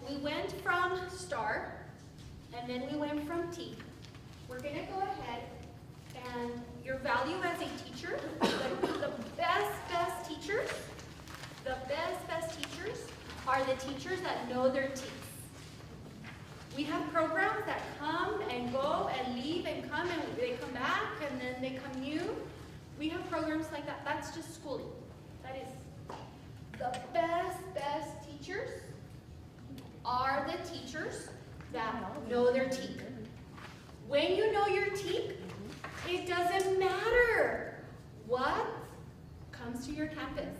we went from STAAR, and then we went from T. We're going to go ahead and your value as a teacher, the best teachers, the best teachers are the teachers that know their teeth. We have programs that come and go and leave and come and they come back and then they come new. We have programs like that. That's just schooling. That is the best teachers are the teachers that know their teeth. When you know your teeth, it doesn't matter what comes to your campus.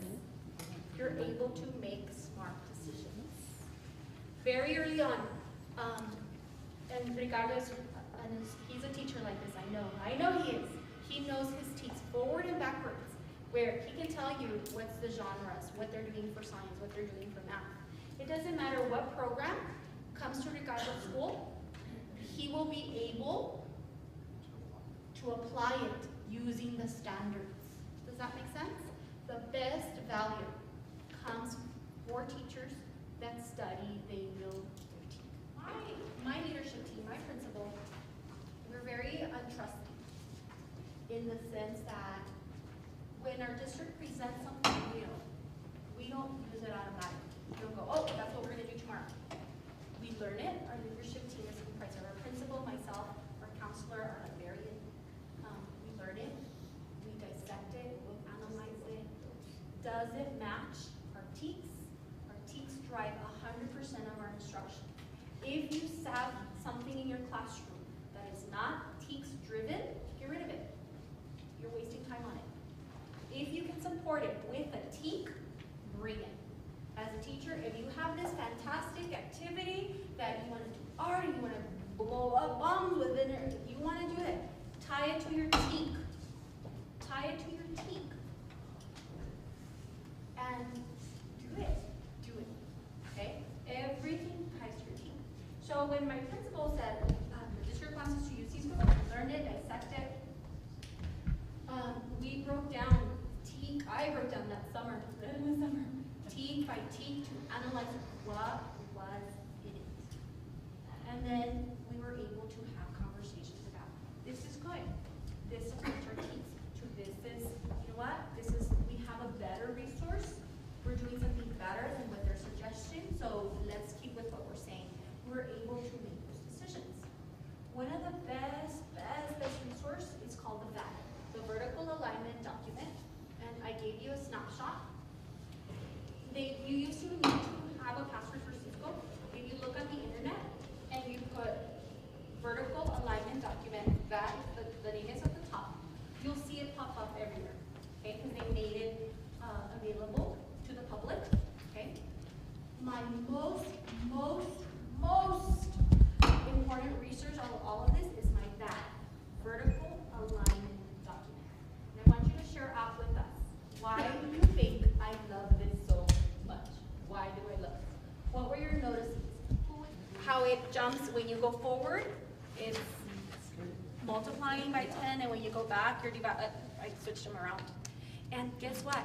You're able to make smart decisions. Very early on, and regardless, and he's a teacher like this, I know he is. He knows his teeth forward and backwards, where he can tell you what's the genres, what they're doing for science, what they're doing for math. It doesn't matter what program comes to regardless school, he will be able to apply it using the standards. Does that make sense? The best value comes for teachers that study, they know their team. My leadership team, my principal, we're very untrusting in the sense that when our district presents something new, we don't use it automatically. We don't go, oh, that's what we're going to do tomorrow. We learn it. Our leadership team is comprised of our principal, myself, our counselor, our librarian. We learn it. We dissect it. We analyze it. Does it match our TEKS? Our TEKS drive 100% of our instruction. If you have something in your classroom that is not TEKS driven, get rid of it. You're wasting time on it. If you can support it with a TEK, bring it. As a teacher, if you have this fantastic activity that you want to do art, you want to blow up bombs within it, if you want to do it, tie it to your TEK. Tie it to your TEK. And do it. Do it. Okay? Everything ties to your TEK. So when my principal said, the district wants us to use these tools, we learned it, dissect it. We broke down TEK. I broke down that summer. TEK by TEK to analyze what was in it. And then we were able to have conversations about, this is good. This supports our TEKs. To this is, you know what? We have a better resource. We're doing something better than with their suggestions, so let's keep with what we're saying. We're able to make those decisions. One of the best resource is called the VAD, the Vertical Alignment Document. And I gave you a snapshot. You used to need to have a password for Cisco. If you look on the internet and you put Vertical Alignment Document, that is the name is at the top, you'll see it pop up everywhere, okay? Because they made it available to the public, okay? My most important research on all of this is my VAD, Vertical Alignment Document. And I want you to share out with us. Why do you think I love this so much? Why do I love it? What were your notices? How it jumps when you go forward, it's multiplying by 10, and when you go back, you're dividing. I switched them around. And guess what?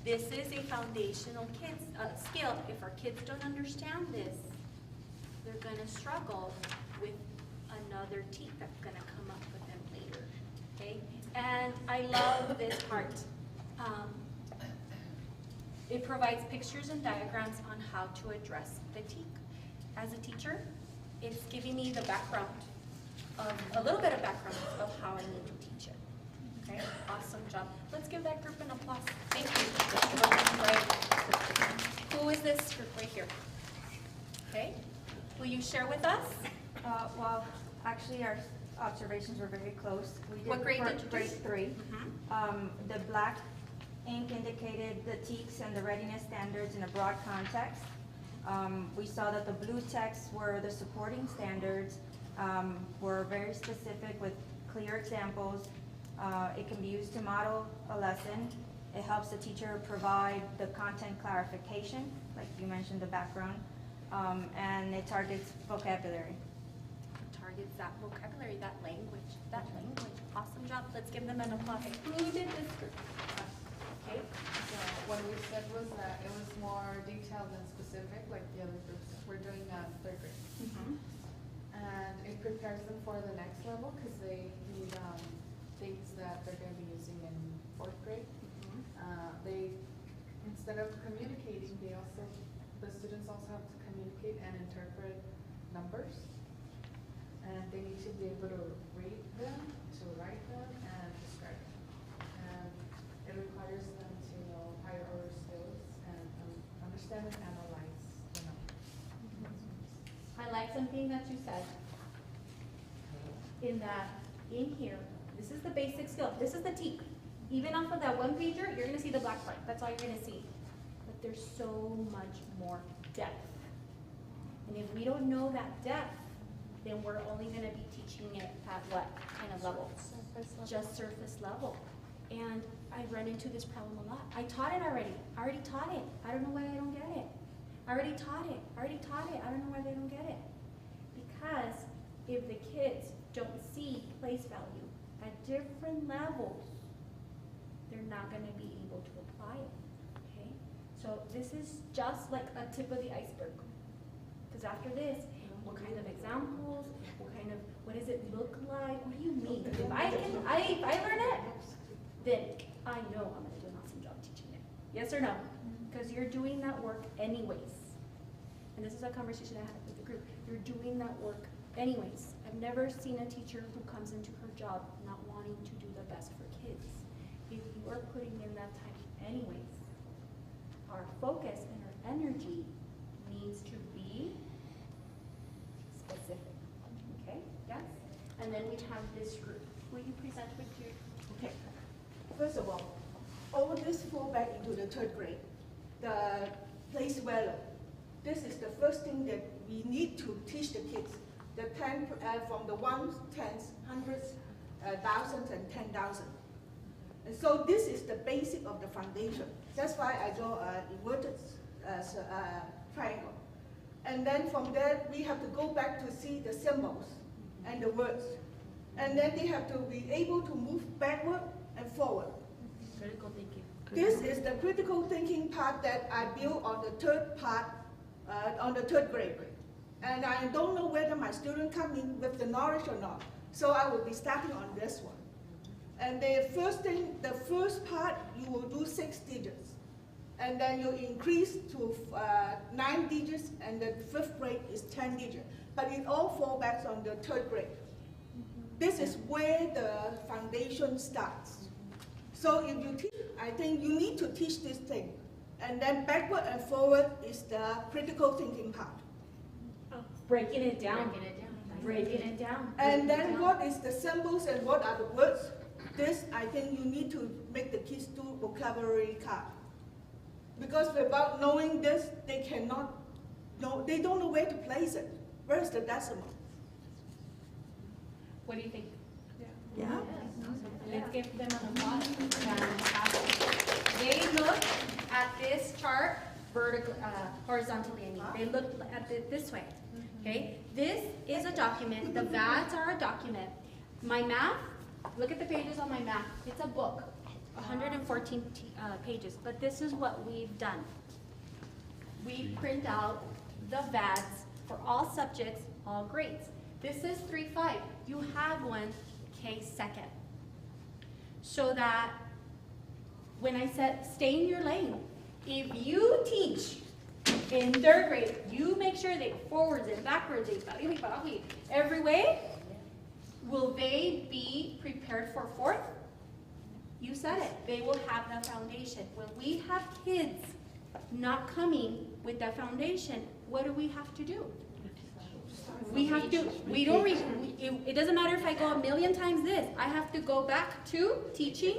This is a foundational skill. If our kids don't understand this, they're going to struggle with another TEK that's going to come up with them later. Okay? And I love this part. It provides pictures and diagrams on how to address the TEK. As a teacher, it's giving me the background, a little bit of background of how I need to teach it. Okay, awesome job. Let's give that group an applause. Thank you. Who is this group right here? Okay, will you share with us? Well, actually our observations were very close. We did What grade did you do? Grade 3. The black ink indicated the TEKs and the readiness standards in a broad context. We saw that the blue text were the supporting standards, were very specific with clear examples. It can be used to model a lesson. It helps the teacher provide the content clarification, like you mentioned, the background, and it targets vocabulary. Targets that vocabulary, that language. Awesome job. Let's give them an applause. Who did this group? Okay. So what we said was that it was more detailed than specific. specific like the other groups. We're doing third grade. And it prepares them for the next level because they need things that they're going to be using in fourth grade. They, instead of communicating, the students also have to communicate and interpret numbers. And they need to be able to read them, to write them, and describe them. And it requires them to know higher order skills and understand and analyze the numbers. I like something that you said. In that, in here, this is the basic skill. This is the teak. Even off of that one pager, you're gonna see the black part. That's all you're gonna see. But there's so much more depth. And if we don't know that depth, then we're only gonna be teaching it at what kind of level? Just surface level. And I run into this problem a lot. I taught it already. I already taught it. I don't know why I don't get it. I already taught it. I already taught it. I don't know why they don't get it. Because if the kids don't see place value at different levels, they're not going to be able to apply it, okay? So this is just like a tip of the iceberg. Because after this, what kind of examples, what does it look like? What do you mean? If I learn it, then I know I'm going to do an awesome job teaching it. Yes or no? Because you're doing that work anyways. And this is a conversation I had with the group. You're doing that work anyways. I've never seen a teacher who comes into her job not wanting to do the best for kids. If you are putting in that time anyways, our focus and our energy needs to be specific. Okay? Yes? And then we have this group. Will you present with your? Okay. First of all this fall back into the third grade. The place value. This is the first thing that we need to teach the kids. The 10 from the ones, tens, hundreds, thousands, and 10,000. And so this is the basic of the foundation. That's why I draw an inverted triangle. And then from there, we have to go back to see the symbols and the words. And then they have to be able to move backward and forward. Critical thinking. This is the critical thinking part that I built on the third part, on the third grade. And I don't know whether my students come in with the knowledge or not. So I will be starting on this one. And the first part, you will do 6 digits. And then you increase to 9 digits, and the 5th grade is 10 digits. But it all falls back on the 3rd grade. This is where the foundation starts. So if you teach, I think you need to teach this thing. And then backward and forward is the critical thinking part. Breaking it down. Breaking it down. And then what is the symbols and what are the words? This, I think you need to make the kids do vocabulary card. Because without knowing this, they cannot know, they don't know where to place it. Where is the decimal? What do you think? Yeah. Let's give them an applause. They look at this chart horizontally. I mean, they look at it this way. Okay, this is a document. The VADs are a document. My math. Look at the pages on my map. It's a book, 114 pages. But this is what we've done. We print out the VADs for all subjects, all grades. This is 3-5. You have one K2. So that when I said stay in your lane, if you teach in 3rd grade, you make sure they forwards and backwards, every way. Will they be prepared for 4th? You said it. They will have the foundation. When we have kids not coming with the foundation, what do we have to do? We have to, we don't, it doesn't matter if I go a million times this. I have to go back to teaching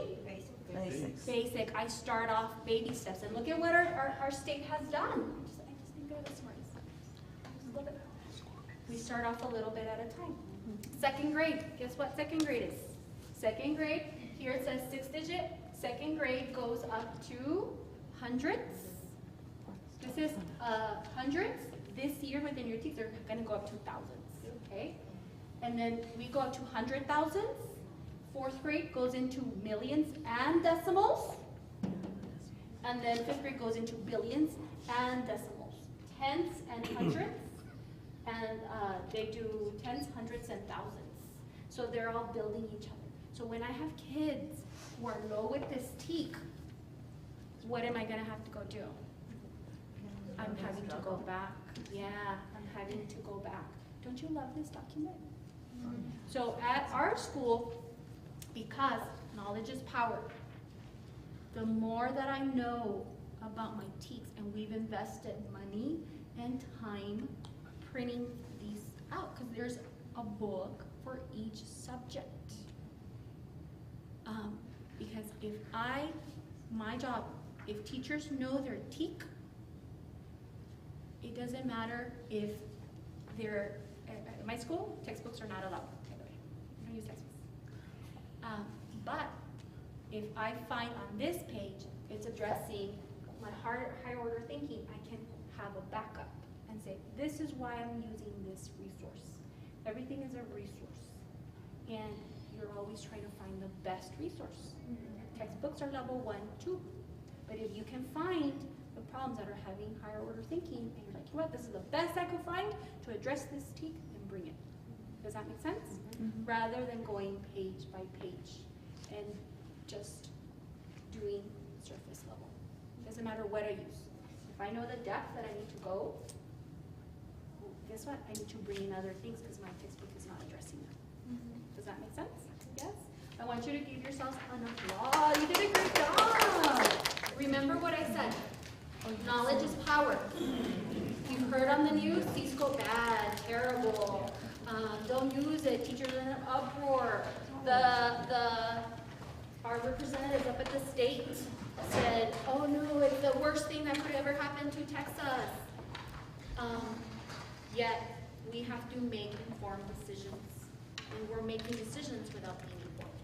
basic. I start off baby steps. And look at what our state has done. I just think of this morning. We start off a little bit at a time. 2nd grade, guess what 2nd grade is? 2nd grade, here it says 6 digit. 2nd grade goes up to hundreds. This is hundreds. This year within your teeth, they're gonna go up to thousands, okay? And then we go up to 100,000s. 4th grade goes into millions and decimals. And then 5th grade goes into billions and decimals. tens and hundreds, and they do tens, hundreds, and thousands. So they're all building each other. So when I have kids who are low with this teak, what am I gonna have to go do? I'm having to go back. Yeah, I'm having to go back. Don't you love this document? So at our school, because knowledge is power, the more that I know about my teaks, and we've invested money and time printing these out, because there's a book for each subject. Because my job, if teachers know their teak, it doesn't matter if they're, at my school, textbooks are not allowed, by the way. I don't use textbooks. But if I find on this page, it's addressing my higher order thinking, I can have a backup and say, this is why I'm using this resource. Everything is a resource. And you're always trying to find the best resource. Textbooks are level 1, 2. But if you can find the problems that are having higher order thinking, and you're like, you know what, this is the best I could find to address this teak, then bring it. Does that make sense? Rather than going page by page and just doing surface level. Doesn't matter what I use. If I know the depth that I need to go, well, guess what? I need to bring in other things because my textbook is not addressing them. Does that make sense? Yes? I want you to give yourselves an applause. You did a great job. Remember what I said. Knowledge is power. You've heard on the news, Cisco bad, terrible. Don't use it. Teachers are in an uproar. Our representatives up at the state said, oh no, it's the worst thing that could ever happen to Texas. Yet, we have to make informed decisions. And we're making decisions without being informed.